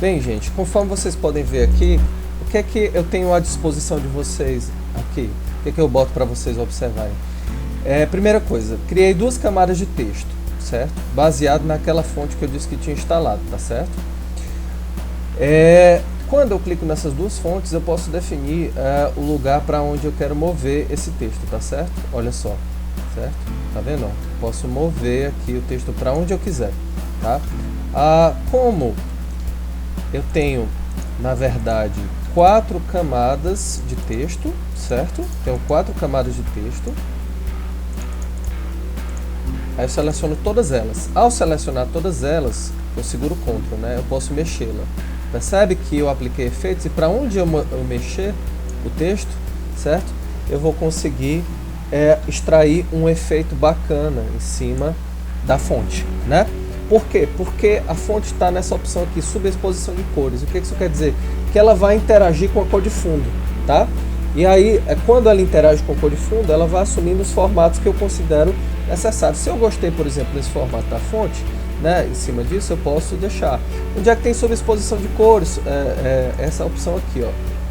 Bem, gente, conforme vocês podem ver aqui, o que é que eu tenho à disposição de vocês aqui? O que é que eu boto para vocês observarem? Primeira coisa, criei duas camadas de texto, certo? Baseado naquela fonte que eu disse que tinha instalado, tá certo? Quando eu clico nessas duas fontes, eu posso definir o lugar para onde eu quero mover esse texto, tá certo? Olha só, certo? Tá vendo? Eu posso mover aqui o texto para onde eu quiser, tá? Como eu tenho, na verdade, 4 camadas de texto, certo? Tenho 4 camadas de texto. Aí eu seleciono todas elas. Ao selecionar todas elas, eu seguro Ctrl, né? Eu posso mexê-la. Percebe que eu apliquei efeitos e para onde eu mexer o texto, certo? Eu vou conseguir extrair um efeito bacana em cima da fonte, né? Por quê? Porque a fonte está nessa opção aqui, subexposição de cores. O que isso quer dizer? Que ela vai interagir com a cor de fundo, tá? E aí, quando ela interage com a cor de fundo, ela vai assumindo os formatos que eu considero necessários. Se eu gostei, por exemplo, desse formato da fonte, né, em cima disso eu posso deixar. Onde é que tem subexposição de cores? Essa opção aqui, ó,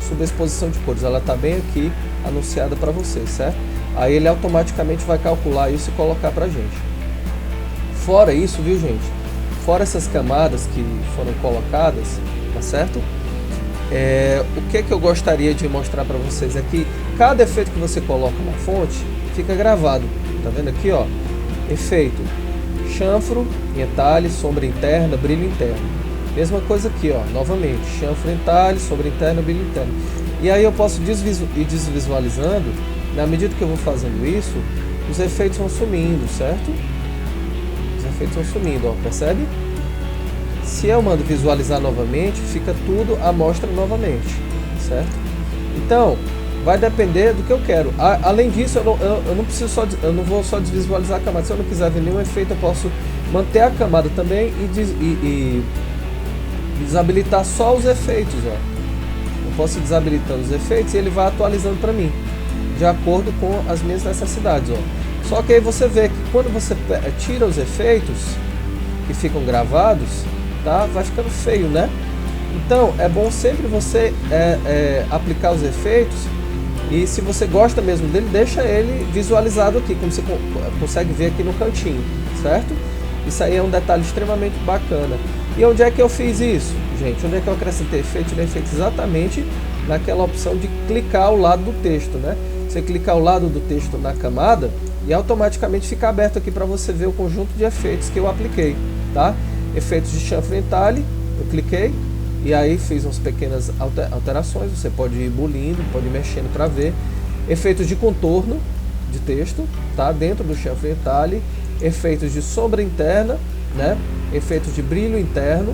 subexposição de cores, ela está bem aqui anunciada para vocês, certo? Aí ele automaticamente vai calcular isso e colocar para gente. Fora isso, viu, gente? Fora essas camadas que foram colocadas, tá certo? O que eu gostaria de mostrar para vocês é que cada efeito que você coloca na fonte fica gravado. Tá vendo aqui, ó? Efeito chanfro, entalhe, sombra interna, brilho interno. Mesma coisa aqui, ó. Novamente, chanfro, entalhe, sombra interna, brilho interno. E aí eu posso ir desvisualizando. Na medida que eu vou fazendo isso, os efeitos vão sumindo, certo? Os efeitos vão sumindo, ó, percebe? Se eu mando visualizar novamente, fica tudo à mostra novamente, certo? Então, vai depender do que eu quero. Além disso, eu não preciso eu não vou só desvisualizar a camada. Se eu não quiser ver nenhum efeito, eu posso manter a camada também e desabilitar só os efeitos, ó. Eu posso ir desabilitando os efeitos e ele vai atualizando para mim, de acordo com as minhas necessidades, ó. Só que aí você vê que quando você tira os efeitos que ficam gravados, tá? Vai ficando feio, né? Então é bom sempre você aplicar os efeitos, e se você gosta mesmo dele, deixa ele visualizado aqui, como você consegue ver aqui no cantinho, certo? Isso aí é um detalhe extremamente bacana. E onde é que eu fiz isso, gente? Onde é que eu acrescentei efeito? Tirei efeito exatamente naquela opção de clicar ao lado do texto, né? Você clicar ao lado do texto na camada e automaticamente fica aberto aqui para você ver o conjunto de efeitos que eu apliquei, tá? Efeitos de chanfro entalhe, eu cliquei e aí fiz umas pequenas alterações. Você pode ir bulindo, pode ir mexendo para ver. Efeitos de contorno de texto, tá? Dentro do chanfro entalhe. Efeitos de sombra interna, né? Efeitos de brilho interno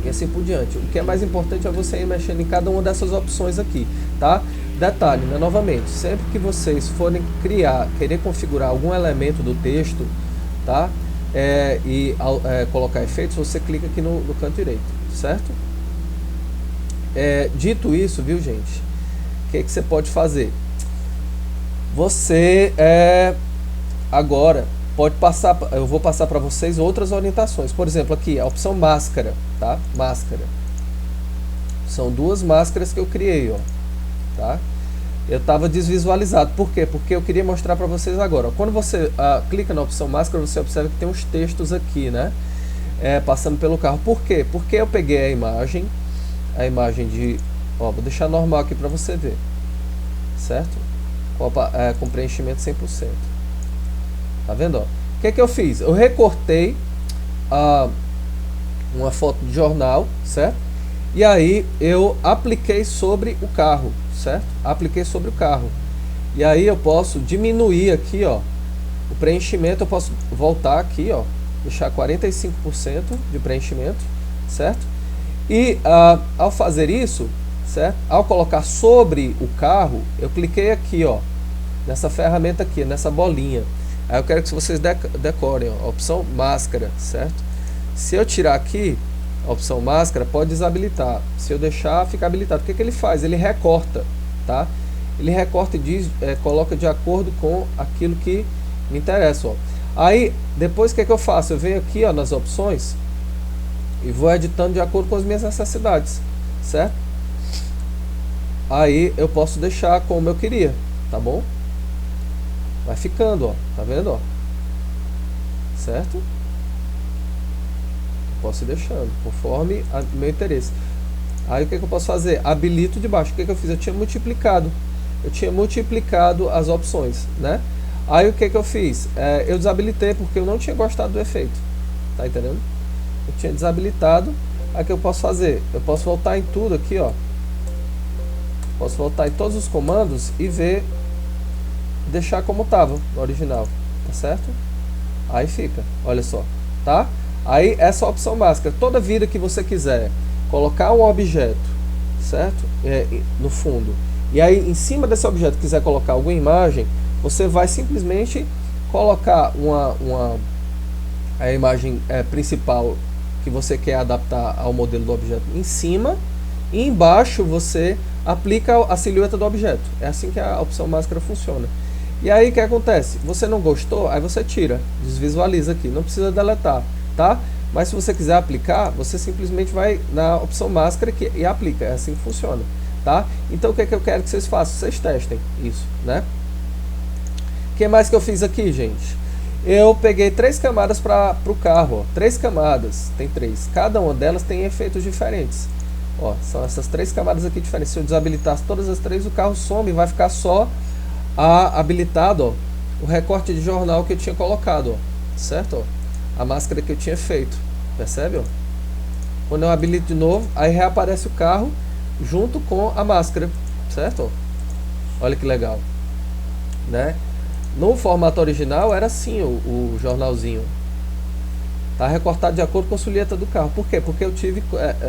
e assim por diante. O que é mais importante é você ir mexendo em cada uma dessas opções aqui, tá? Detalhe, né? Novamente, sempre que vocês forem querer configurar algum elemento do texto, tá? Colocar efeitos, você clica aqui no canto direito, certo? Dito isso, viu, gente, o que você pode fazer? Você agora pode passar, eu vou passar para vocês outras orientações. Por exemplo, aqui a opção máscara, tá? Máscara. São duas máscaras que eu criei, ó, tá? Eu estava desvisualizado. Por quê? Porque eu queria mostrar para vocês agora. Quando você clica na opção máscara, você observa que tem uns textos aqui, né? Passando pelo carro. Por quê? Porque eu peguei a imagem de... Ó, vou deixar normal aqui para você ver. Certo? Com preenchimento 100%. Tá vendo? Ó? O que eu fiz? Eu recortei uma foto de jornal, certo? E aí eu apliquei sobre o carro, certo? Apliquei sobre o carro. E aí eu posso diminuir aqui, ó, o preenchimento. Eu posso voltar aqui, ó, deixar 45% de preenchimento, certo? E ao fazer isso, certo? Ao colocar sobre o carro, eu cliquei aqui, ó, nessa ferramenta aqui, nessa bolinha. Aí eu quero que vocês decorem, ó, a opção máscara, certo? Se eu tirar aqui a opção máscara, pode desabilitar. Se eu deixar, fica habilitado. O que ele faz? Ele recorta, tá? Ele recorta e coloca de acordo com aquilo que me interessa, ó. Aí, depois o que eu faço? Eu venho aqui, ó, nas opções e vou editando de acordo com as minhas necessidades, certo? Aí eu posso deixar como eu queria, tá bom? Vai ficando, ó, tá vendo, ó? Certo? Posso ir deixando, conforme meu interesse. Aí o que eu posso fazer? Habilito de baixo. O que eu fiz? Eu tinha multiplicado as opções, né? Aí o que eu fiz? Eu desabilitei porque eu não tinha gostado do efeito. Tá entendendo? Eu tinha desabilitado. Aí o que eu posso fazer? Eu posso voltar em tudo aqui, ó. Posso voltar em todos os comandos e ver, deixar como estava no original, tá certo? Aí fica, olha só, tá? Aí essa opção máscara, toda vida que você quiser colocar um objeto, certo? No fundo. E aí em cima desse objeto quiser colocar alguma imagem, você vai simplesmente colocar a imagem principal que você quer adaptar ao modelo do objeto em cima, e embaixo você aplica a silhueta do objeto. É assim que a opção máscara funciona. E aí o que acontece? Você não gostou? Aí você tira, desvisualiza aqui, não precisa deletar, tá? Mas se você quiser aplicar, você simplesmente vai na opção máscara e aplica. É assim que funciona, tá? Então o que eu quero que vocês façam? Vocês testem isso, né? O que mais que eu fiz aqui, gente? Eu peguei 3 camadas para o carro, ó. 3 camadas, tem 3. Cada uma delas tem efeitos diferentes. Ó, são essas 3 camadas aqui diferentes. Se eu desabilitasse todas as 3, o carro some e vai ficar só habilitado, ó, o recorte de jornal que eu tinha colocado, ó, certo? Ó, a máscara que eu tinha feito, percebe? Ó? Quando eu habilito de novo, aí reaparece o carro junto com a máscara, certo? Ó? Olha que legal, né? No formato original era assim o jornalzinho. Tá recortado de acordo com a silhueta do carro. Por quê? Porque eu tive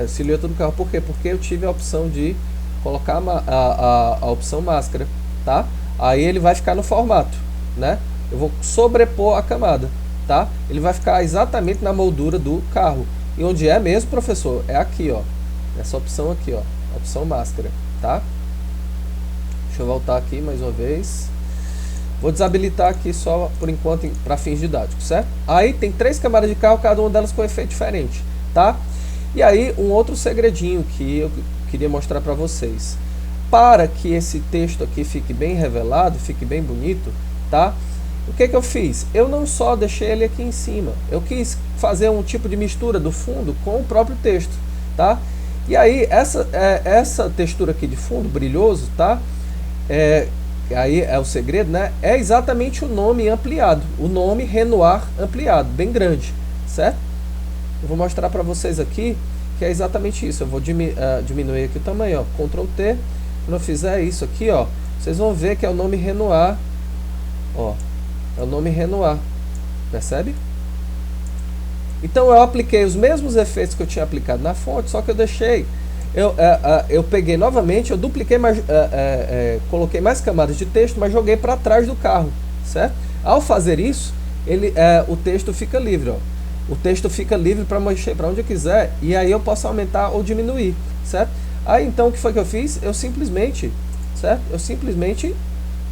silhueta do carro. Por quê? Porque eu tive a opção de colocar a opção máscara, tá? Aí ele vai ficar no formato, né? Eu vou sobrepor a camada, tá? Ele vai ficar exatamente na moldura do carro. E onde é mesmo, professor? É aqui, ó. Essa opção aqui, ó. Opção máscara, tá? Deixa eu voltar aqui mais uma vez. Vou desabilitar aqui só por enquanto para fins didáticos, certo? Aí tem 3 camadas de carro, cada uma delas com efeito diferente, tá? E aí um outro segredinho que eu queria mostrar para vocês. Para que esse texto aqui fique bem revelado, fique bem bonito, tá? O que eu fiz? Eu não só deixei ele aqui em cima, eu quis fazer um tipo de mistura do fundo com o próprio texto, tá? E aí essa textura aqui de fundo, brilhoso, tá? Aí é o segredo, né? É exatamente o nome ampliado, o nome Renoir ampliado, bem grande, certo? Eu vou mostrar para vocês aqui que é exatamente isso. Eu vou diminuir aqui o tamanho, ó, Ctrl T. Quando eu fizer isso aqui, ó, vocês vão ver que é o nome Renoir, ó, é o nome Renoir, percebe? Então eu apliquei os mesmos efeitos que eu tinha aplicado na fonte, só que eu deixei, eu peguei novamente, eu dupliquei, coloquei mais camadas de texto, mas joguei para trás do carro, certo? Ao fazer isso, o texto fica livre, ó. O texto fica livre para mexer para onde eu quiser, e aí eu posso aumentar ou diminuir, certo? Aí então o que foi que eu fiz? Eu simplesmente, certo? Eu simplesmente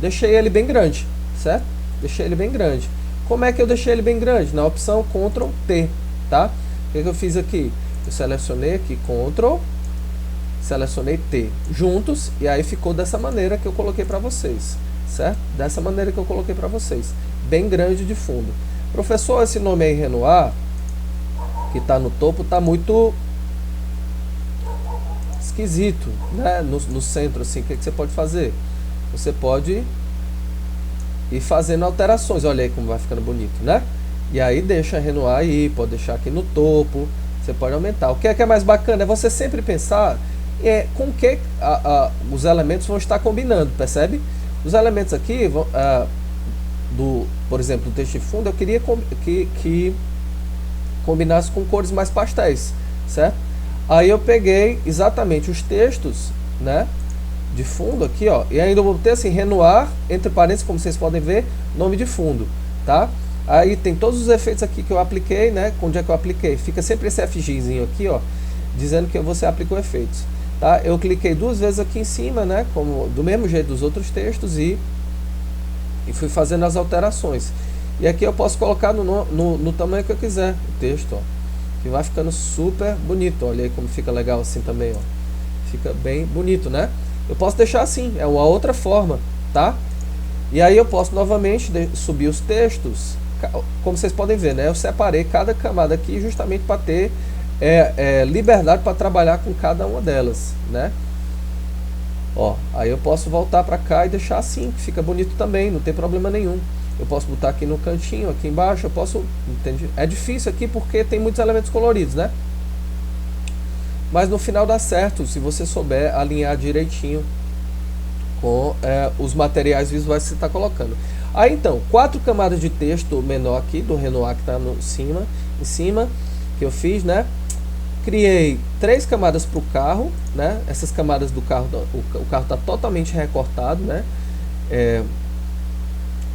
deixei ele bem grande, certo? Deixei ele bem grande. Como é que eu deixei ele bem grande? Na opção Ctrl T, tá? O que eu fiz aqui? Eu selecionei aqui Ctrl, selecionei T juntos, e aí ficou dessa maneira que eu coloquei para vocês, certo? Dessa maneira que eu coloquei para vocês, bem grande de fundo. Professor, esse nome aí Renoir, que está no topo, está muito esquisito, né? No centro, assim, o que você pode fazer? Você pode ir fazendo alterações, olha aí como vai ficando bonito, né? E aí deixa Renoir aí, pode deixar aqui no topo, você pode aumentar. O que é mais bacana é você sempre pensar com que os elementos vão estar combinando, percebe? Os elementos aqui, por exemplo, do texto de fundo, eu queria que combinasse com cores mais pastéis, certo? Aí eu peguei exatamente os textos, né, de fundo aqui, ó, e ainda vou ter assim, Renoir, entre parênteses, como vocês podem ver, nome de fundo, tá? Aí tem todos os efeitos aqui que eu apliquei, né, onde é que eu apliquei? Fica sempre esse FGzinho aqui, ó, dizendo que você aplicou efeitos, tá? Eu cliquei 2 vezes aqui em cima, né, como do mesmo jeito dos outros textos, e fui fazendo as alterações. E aqui eu posso colocar no tamanho que eu quiser o texto, ó. que vai ficando super bonito. Olha aí como fica legal assim também, ó. Fica bem bonito, né? Eu posso deixar assim, é uma outra forma, tá? E aí eu posso novamente subir os textos. Como vocês podem ver, né? Eu separei cada camada aqui justamente para ter liberdade para trabalhar com cada uma delas, né? Ó, aí eu posso voltar para cá e deixar assim, que fica bonito também, não tem problema nenhum. Eu posso botar aqui no cantinho, aqui embaixo, eu posso, entende? É difícil aqui porque tem muitos elementos coloridos, né? Mas no final dá certo, se você souber alinhar direitinho com os materiais visuais que você está colocando. Aí então, 4 camadas de texto menor aqui, do Renoir que está em cima, que eu fiz, né? Criei 3 camadas para o carro, né? Essas camadas do carro, o carro está totalmente recortado, né?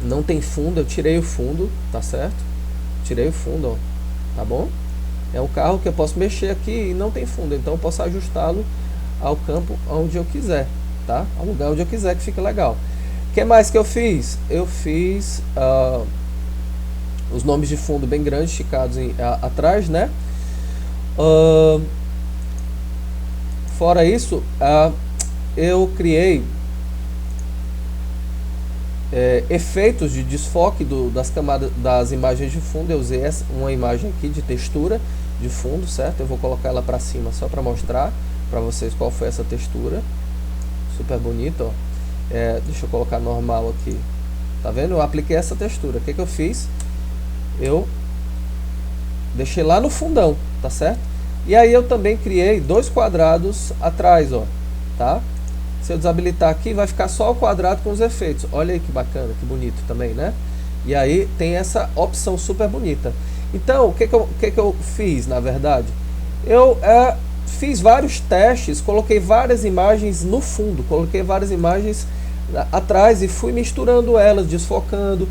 Não tem fundo, eu tirei o fundo, tá certo? Tirei o fundo, ó, tá bom? É um carro que eu posso mexer aqui e não tem fundo, então eu posso ajustá-lo ao campo onde eu quiser, tá? Ao lugar onde eu quiser, que fica legal. O que mais que eu fiz? Eu fiz os nomes de fundo bem grandes, esticados atrás, né? Fora isso, eu criei efeitos de desfoque das camadas das imagens de fundo. Eu usei uma imagem aqui de textura de fundo, certo? Eu vou colocar ela para cima só para mostrar para vocês qual foi essa textura. Super bonito, ó. Deixa eu colocar normal aqui. Tá vendo? Eu apliquei essa textura. O que eu fiz? Eu deixei lá no fundão, tá certo? E aí eu também criei 2 quadrados atrás, ó, tá? Se eu desabilitar aqui, vai ficar só o quadrado com os efeitos. Olha aí que bacana, que bonito também, né? E aí tem essa opção super bonita. Então, o que eu fiz, na verdade? Eu fiz vários testes, coloquei várias imagens no fundo, coloquei várias imagens atrás e fui misturando elas, desfocando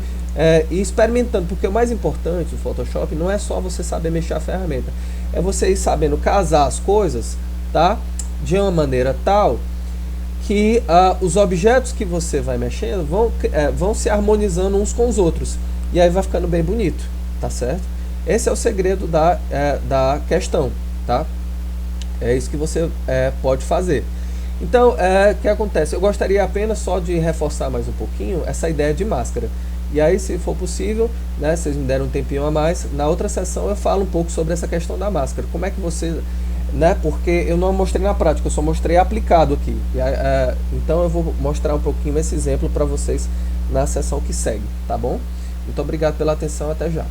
e experimentando, porque o mais importante do Photoshop não é só você saber mexer a ferramenta, é você ir sabendo casar as coisas, tá? De uma maneira tal que os objetos que você vai mexendo vão se harmonizando uns com os outros, e aí vai ficando bem bonito, tá certo? Esse é o segredo da questão, tá? É isso que você pode fazer. Então, o que acontece? Eu gostaria apenas só de reforçar mais um pouquinho essa ideia de máscara. E aí, se for possível, né, vocês me deram um tempinho a mais, na outra sessão eu falo um pouco sobre essa questão da máscara. Como é que você... né, porque eu não mostrei na prática, eu só mostrei aplicado aqui. Então eu vou mostrar um pouquinho esse exemplo para vocês na sessão que segue, tá bom? Muito obrigado pela atenção, até já.